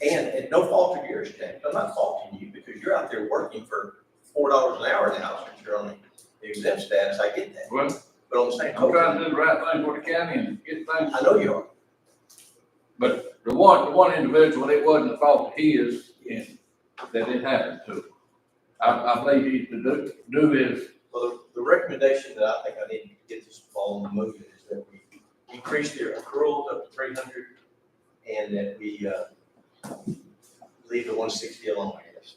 [SPEAKER 2] and no fault of yours, James. I'm not faulting you, because you're out there working for $4 an hour now, since you're on the exempt status. I get that.
[SPEAKER 6] Well,
[SPEAKER 2] But on the same
[SPEAKER 6] I'm trying
[SPEAKER 2] token,
[SPEAKER 6] to do the right thing for the county and get things.
[SPEAKER 2] I know you are.
[SPEAKER 6] But the one individual, it wasn't the fault of his, and that it happened to. I believe he to do is,
[SPEAKER 2] Well, the recommendation that I think I need to get this ball moving is that we increase the accrual up to 300, and that we leave the 160 alone, I guess.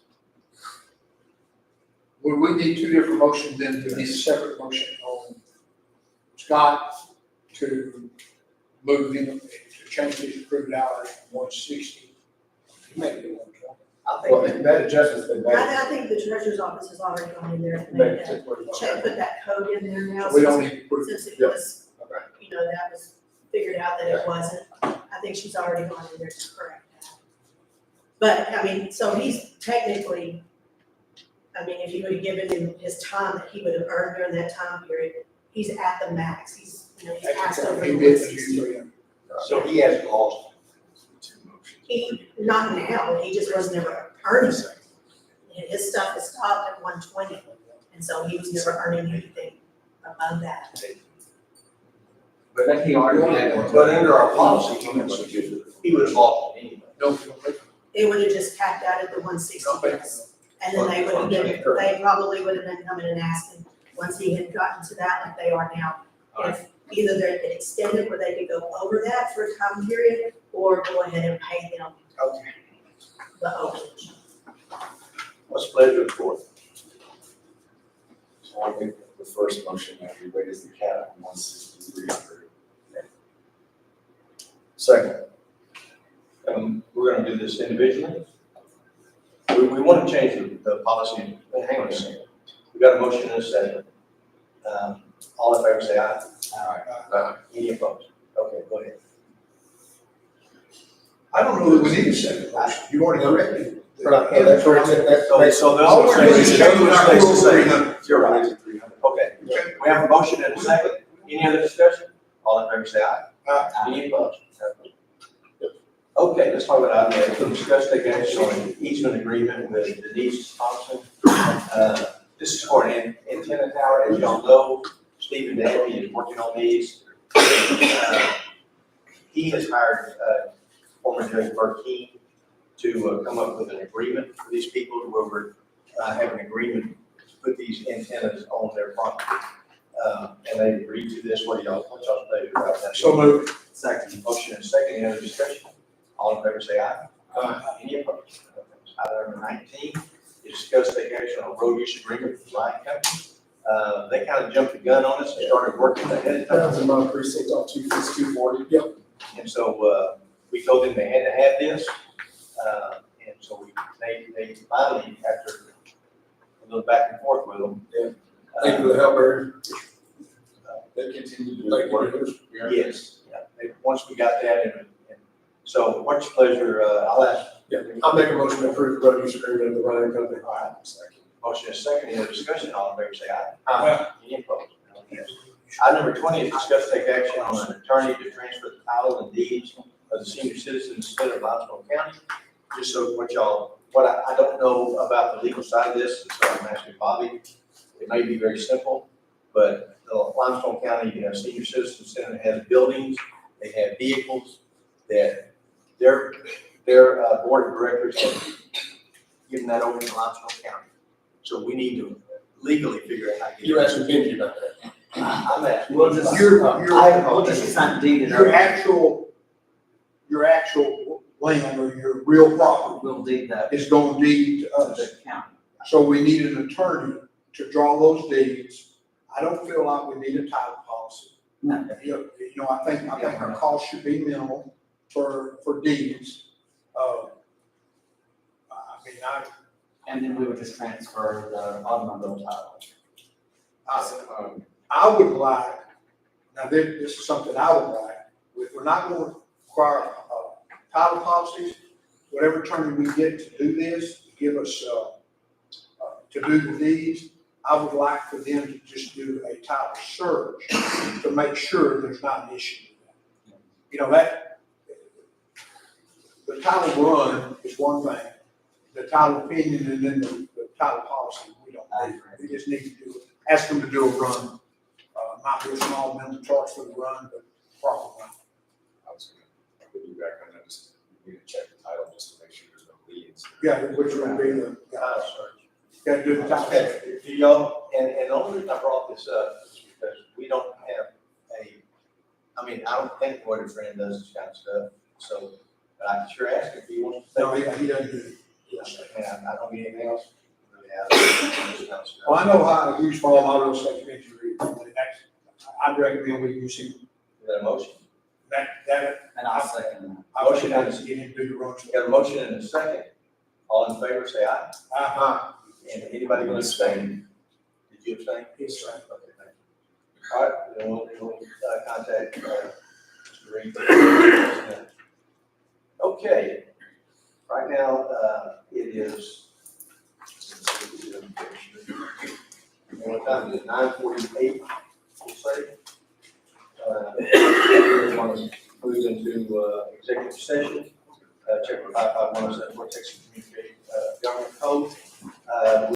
[SPEAKER 1] Would we need 2 different motions then to be a separate motion on Scott to move him, to change his approved hours from 160? Maybe 120.
[SPEAKER 2] I
[SPEAKER 5] Well,
[SPEAKER 2] think
[SPEAKER 5] that adjustment's been made.
[SPEAKER 9] I think the treasurer's office has already gone in there and
[SPEAKER 5] Made
[SPEAKER 9] made that,
[SPEAKER 5] 645.
[SPEAKER 9] put that code in there now.
[SPEAKER 1] So we don't need to put it.
[SPEAKER 9] Since it was,
[SPEAKER 5] Okay.
[SPEAKER 9] that was figured out that it wasn't, I think she's already gone in there to correct that. But, I mean, so he's technically, if you would have given him his time that he would have earned during that time period, he's at the max, he's passed over
[SPEAKER 1] He
[SPEAKER 9] the
[SPEAKER 1] did,
[SPEAKER 9] 160.
[SPEAKER 2] so. He hasn't lost.
[SPEAKER 9] Not now, he just was never earning it. His stuff is stopped at 120, and so he was never earning anything above that.
[SPEAKER 5] But he already had one.
[SPEAKER 2] But under our policy, he would have lost it anyway.
[SPEAKER 1] No,
[SPEAKER 9] It would have just capped out at the 160, yes. And then they would have been, they probably would have been coming and asking, once he had gotten to that like they are now, if either they could extend it where they could go over that for a time period, or go ahead and pay them
[SPEAKER 2] Okay.
[SPEAKER 9] the overage.
[SPEAKER 2] What's the pleasure of the court?
[SPEAKER 3] So I think the first motion that we raise the cap from 160 to 300.
[SPEAKER 2] Second. We're gonna do this individually. We want to change the policy. Hang on a second. We got a motion and a second. All in favor, say aye. Aye. Any opposed? Okay, go ahead.
[SPEAKER 1] I don't know that we need a second motion. You already corrected it.
[SPEAKER 2] Okay, that's where it's, okay, so those
[SPEAKER 1] All
[SPEAKER 2] are
[SPEAKER 1] we're doing is changing our
[SPEAKER 2] stays the
[SPEAKER 1] rules
[SPEAKER 2] same.
[SPEAKER 1] 300.
[SPEAKER 2] You're right. Okay, we have a motion and a second. Any other discussion? All in favor, say aye.
[SPEAKER 1] Aye.
[SPEAKER 2] Any opposed? Okay, let's talk about item A. To discuss take action on an easement agreement with Denise Thompson. This is for an antenna tower. As y'all know, Stephen Danby is working on these. He has hired former Judge Burkeen to come up with an agreement for these people to have an agreement to put these antennas on their property. And they agreed to this. What y'all say about that?
[SPEAKER 1] So moved.
[SPEAKER 2] Second. Motion and second. Any other discussion? All in favor, say aye. Any opposed? Item number 19 is discuss take action on road use agreement with the Line Company. They kind of jumped the gun on us and started working ahead of
[SPEAKER 5] That was
[SPEAKER 2] time.
[SPEAKER 5] in my precinct off 240.
[SPEAKER 1] Yep.
[SPEAKER 2] And so, we told them they had to have this. And so they finally, after a going back and forth with them.
[SPEAKER 5] Thank you for the help, Barry.
[SPEAKER 3] They continue to do
[SPEAKER 5] Thank
[SPEAKER 3] the
[SPEAKER 5] you.
[SPEAKER 3] work.
[SPEAKER 2] Yes, yeah, once we got that in, so what's your pleasure, I'll ask.
[SPEAKER 5] Yeah, I'll make a motion to approve the road use agreement of the Ryan Company.
[SPEAKER 2] All right, motion is second, any discussion, all in favor say aye.
[SPEAKER 5] Aye.
[SPEAKER 2] Any opposed? Yes. Item number 20 is discuss take action on an attorney to transfer the title and deeds of the senior citizens instead of Limestone County. Just so what I don't know about the legal side of this, and so I'm asking Bobby. It may be very simple, but the Limestone County, Senior Citizen Center has buildings, they have vehicles that their board of directors have given that over to Limestone County. So we need to legally figure out how to get it.
[SPEAKER 5] You asking Benji about that?
[SPEAKER 2] I'm asking.
[SPEAKER 7] We'll just, we'll just assign deed and
[SPEAKER 1] Your actual land or your real property
[SPEAKER 7] we'll deed that
[SPEAKER 1] is going to deed to
[SPEAKER 7] to
[SPEAKER 1] us.
[SPEAKER 7] the county.
[SPEAKER 1] So we need an attorney to draw those deeds. I don't feel like we need a title policy.
[SPEAKER 7] No.
[SPEAKER 1] I think our cost should be minimal for deeds.
[SPEAKER 7] And then we would just transfer the automobile title.
[SPEAKER 1] I would like, now this is something I would like, we're not going to require title policies. Whatever attorney we get to do this, to give us, to do the deeds, I would like for them to just do a title search to make sure there's not an issue with that. The title run is one thing, the title opinion and then the title policy, we don't need. We just need to do it, ask them to do a run. Might be a small minimum charge for the run, but proper run.
[SPEAKER 3] I was gonna put you back on that, just, we need to check the title just to make sure there's no leads.
[SPEAKER 1] Yeah, which would be the,
[SPEAKER 2] Title search.
[SPEAKER 1] got to do the title.
[SPEAKER 2] Okay, do y'all, and the only reason I brought this up is because we don't have I don't think Board of Friend does this kind of stuff, so, but I can sure ask if he wants to.
[SPEAKER 1] No, he doesn't do it.
[SPEAKER 2] And I don't get anything else. Really out of this kind of stuff.
[SPEAKER 1] Well, I know how to use for all my real estate injury. I'd recommend we use him.
[SPEAKER 2] Is that a motion?
[SPEAKER 1] That,
[SPEAKER 7] And I'll second that.
[SPEAKER 1] I wish I could get him to do the runs.
[SPEAKER 2] Got a motion and a second. All in favor, say aye. And anybody going to abstain? Did you abstain?
[SPEAKER 1] Yes, sir.
[SPEAKER 2] Okay, thank you. All right, then we'll contact Mr. Reed. Okay, right now, it is, what time is it, 9:48, we'll say. We want to move into executive session, check for 55107 Texas Community Government Code.